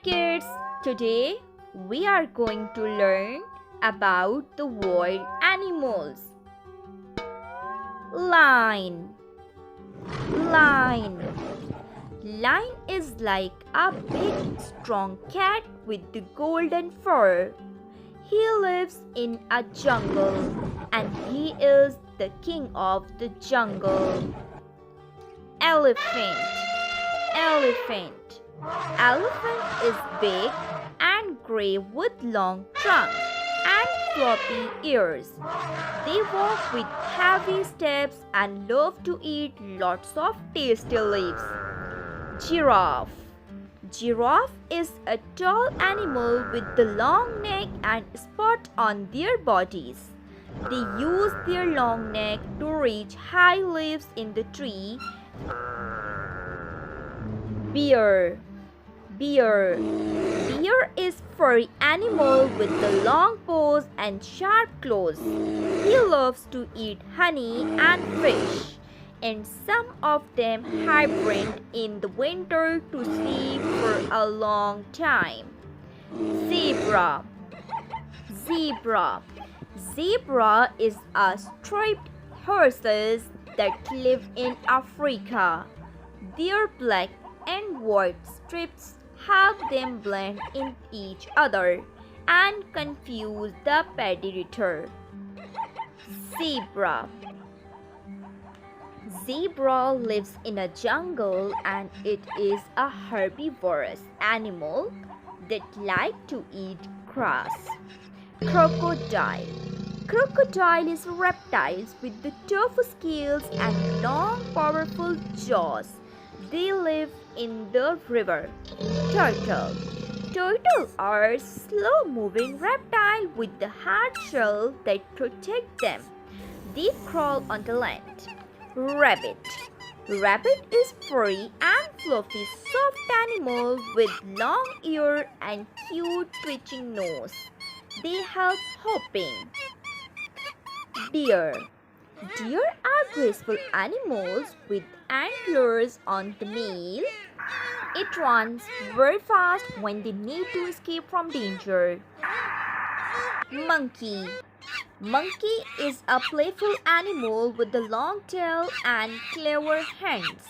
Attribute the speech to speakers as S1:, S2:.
S1: kids, today we are going to learn about the wild animals. Lion. Lion. Lion is like a big strong cat with the golden fur. He lives in a jungle and he is the king of the jungle. Elephant. Elephant. Elephant is big and gray with long trunk and floppy ears. They walk with heavy steps and love to eat lots of tasty leaves. Giraffe. Giraffe is a tall animal with the long neck and spot on their bodies. They use their long neck to reach high leaves in the tree. Bear. Bear. Bear is furry animal with the long paws and sharp claws. He loves to eat honey and fish, and some of them hibernate in the winter to sleep for a long time. Zebra. Zebra. Zebra is a striped horses that live in Africa. Their black and white strips help them blend in each other and confuse the predator. Zebra. Zebra lives in a jungle and it is a herbivorous animal that like to eat grass. Crocodile. Crocodile is reptiles with the tough scales and long powerful jaws. They live in the river. Turtle. Turtles are slow-moving reptiles with the hard shell that protect them. They crawl on the land. Rabbit. Rabbit is furry and fluffy soft animal with long ear and cute twitching nose. They help hopping. Deer. Deer are graceful animals with antlers on the male. It runs very fast when they need to escape from danger. Monkey. Monkey is a playful animal with a long tail and clever hands.